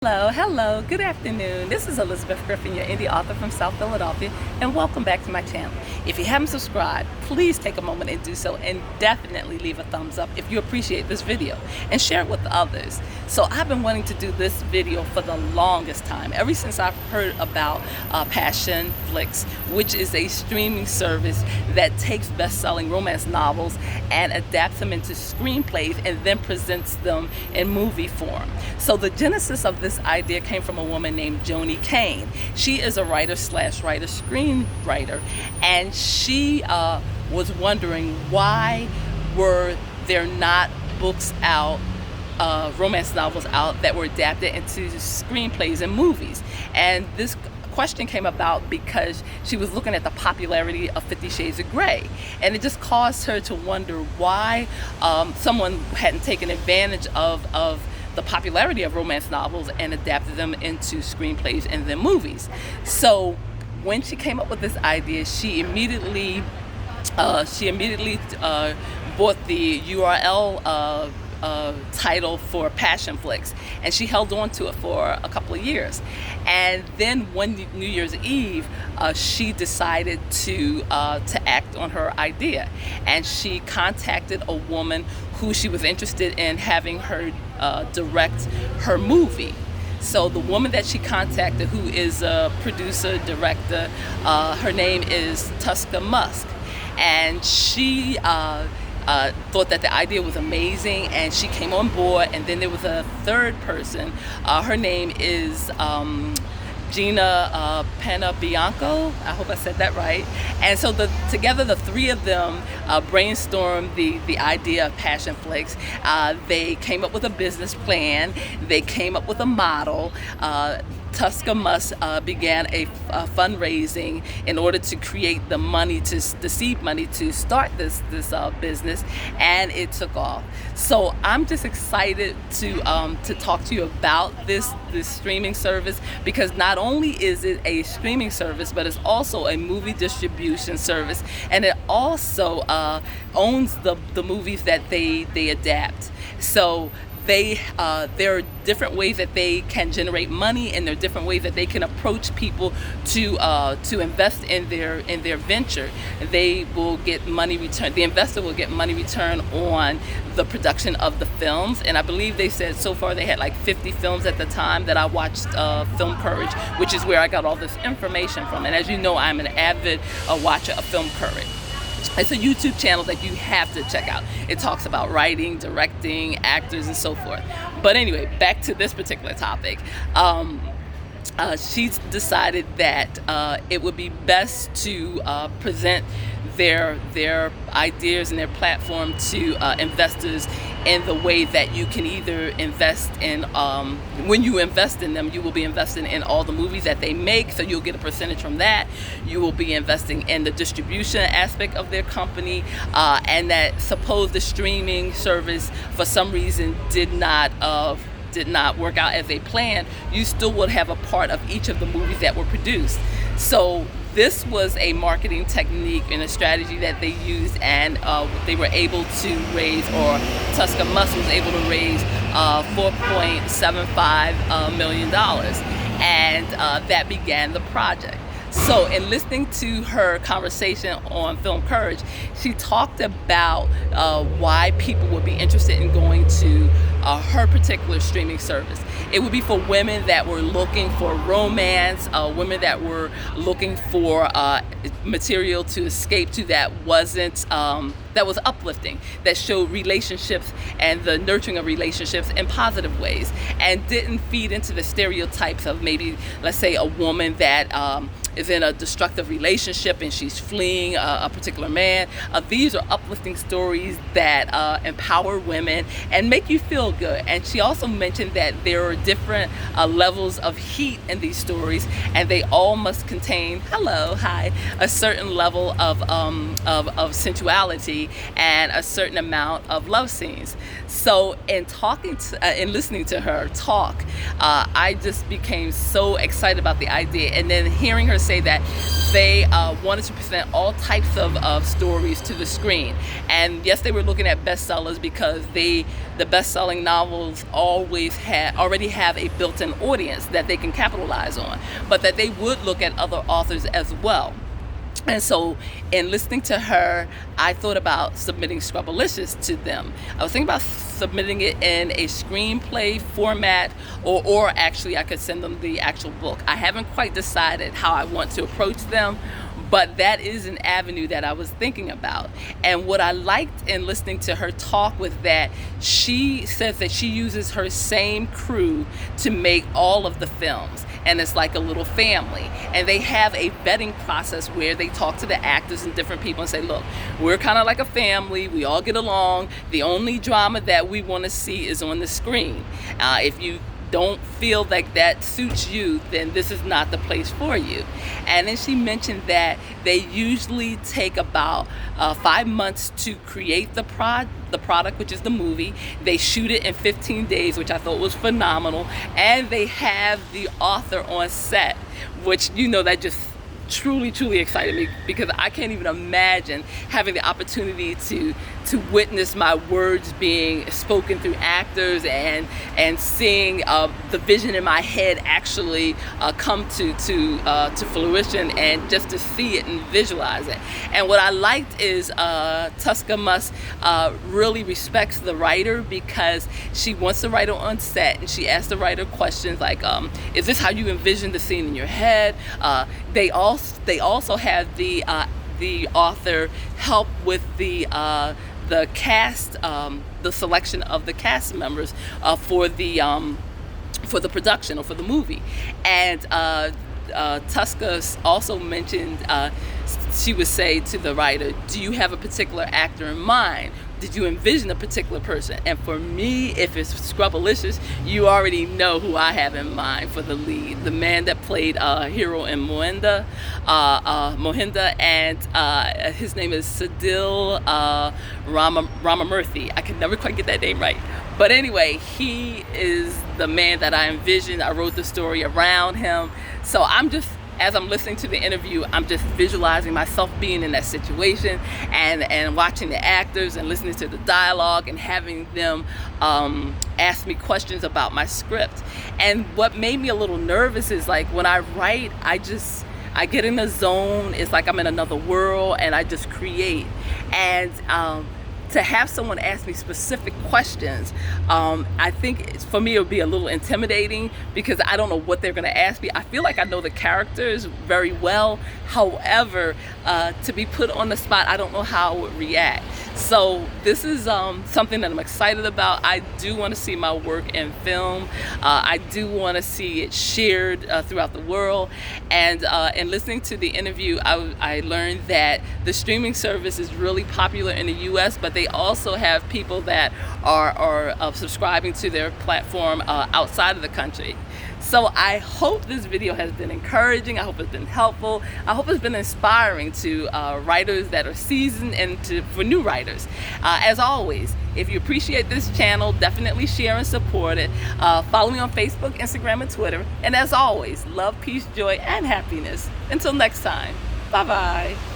Hello, good afternoon. This is Elizabeth Griffin, your indie author from South Philadelphia, and welcome back to my channel. If you haven't subscribed, please take a moment and do so, and definitely leave a thumbs up if you appreciate this video, and share it with others. So I've been wanting to do this video for the longest time, ever since I've heard about Passionflix, which is a streaming service that takes best-selling romance novels and adapts them into screenplays and then presents them in movie form. So the genesis of this idea came from a woman named Joany Kane. She is a screenwriter, and she was wondering why were there not books out, romance novels out that were adapted into screenplays and movies. And this question came about because she was looking at the popularity of 50 Shades of Grey, and it just caused her to wonder why someone hadn't taken advantage of the popularity of romance novels and adapted them into screenplays and then movies. So when she came up with this idea, she immediately bought the URL title for Passionflix, and she held on to it for a couple of years. And then one New Year's Eve, she decided to act on her idea, and she contacted a woman who she was interested in having her direct her movie. So the woman that she contacted, who is a producer, director, her name is Tosca Musk, and she thought that the idea was amazing, and she came on board. And then there was a third person. Her name is Jina Panebianco. I hope I said that right. And so together the three of them brainstormed the idea of Passionflix. They came up with a business plan. They came up with a model. Tosca Musk began a fundraising in order to create the seed money to start this business, and it took off. So I'm just excited to talk to you about this streaming service, because not only is it a streaming service, but it's also a movie distribution service, and it also owns the movies that they adapt. So there are different ways that they can generate money, and there are different ways that they can approach people to invest in their venture. They will get money return. The investor will get money return on the production of the films, and I believe they said so far they had like 50 films at the time that I watched Film Courage, which is where I got all this information from. And as you know, I'm an avid watcher of Film Courage. It's a YouTube channel that you have to check out. It talks about writing, directing, actors, and so forth. But anyway, back to this particular topic. She's decided that it would be best to present their ideas and their platform to investors in the way that you can either invest in, when you invest in them, you will be investing in all the movies that they make, so you'll get a percentage from that. You will be investing in the distribution aspect of their company, and that suppose the streaming service for some reason did not work out as they planned, you still would have a part of each of the movies that were produced. So this was a marketing technique and a strategy that they used, and they were able to raise, or Tosca Musk was able to raise $4.75 million, and that began the project. So in listening to her conversation on Film Courage, she talked about why people would be interested in going to her particular streaming service. It would be for women that were looking for romance, women that were looking for material to escape to that wasn't that was uplifting, that showed relationships and the nurturing of relationships in positive ways, and didn't feed into the stereotypes of maybe, let's say, a woman that is in a destructive relationship and she's fleeing a particular man. These are uplifting stories that empower women and make you feel good. And she also mentioned that there are different levels of heat in these stories, and they all must contain a certain level of sensuality and a certain amount of love scenes. So in listening to her talk, I just became so excited about the idea, and then hearing her to say that they wanted to present all types of stories to the screen. And yes, they were looking at bestsellers because the best-selling novels already have a built-in audience that they can capitalize on, but that they would look at other authors as well. And so in listening to her, I thought about submitting Scrubbalicious to them. I was thinking about submitting it in a screenplay format, or actually I could send them the actual book. I haven't quite decided how I want to approach them, but that is an avenue that I was thinking about. And what I liked in listening to her talk was that she says that she uses her same crew to make all of the films. And it's like a little family. And they have a vetting process where they talk to the actors and different people and say, look, we're kind of like a family. We all get along. The only drama that we want to see is on the screen. If you don't feel like that suits you, then this is not the place for you. And then she mentioned that they usually take about 5 months to create the product, which is the movie. They shoot it in 15 days, which I thought was phenomenal. And they have the author on set, which, that just truly excited me, because I can't even imagine having the opportunity to witness my words being spoken through actors and seeing the vision in my head actually come to fruition, and just to see it and visualize it. And what I liked is Tosca Musk really respects the writer, because she wants the writer on set and she asks the writer questions like, is this how you envision the scene in your head? They also have the author help with the cast, the selection of the cast members for the production or for the movie. And Tosca also mentioned, she would say to the writer, do you have a particular actor in mind? Did you envision a particular person? And for me, if it's Scrubbalicious, you already know who I have in mind for the lead. The man that played Hero in Mohinda, and his name is Sadil Ramamurthy. I can never quite get that name right. But anyway, he is the man that I envisioned. I wrote the story around him. So as I'm listening to the interview, I'm just visualizing myself being in that situation, and watching the actors and listening to the dialogue and having them ask me questions about my script. And what made me a little nervous is, like, when I write, I get in a zone. It's like I'm in another world and I just create. And to have someone ask me specific questions, I think for me it would be a little intimidating, because I don't know what they're going to ask me. I feel like I know the characters very well. However, to be put on the spot, I don't know how I would react. So this is something that I'm excited about. I do want to see my work in film. I do want to see it shared throughout the world. And in listening to the interview, I learned that the streaming service is really popular in the US, but they also have people that are subscribing to their platform outside of the country. So I hope this video has been encouraging. I hope it's been helpful. I hope it's been inspiring to writers that are seasoned, and for new writers. As always, if you appreciate this channel, definitely share and support it. Follow me on Facebook, Instagram, and Twitter. And as always, love, peace, joy, and happiness. Until next time, bye-bye.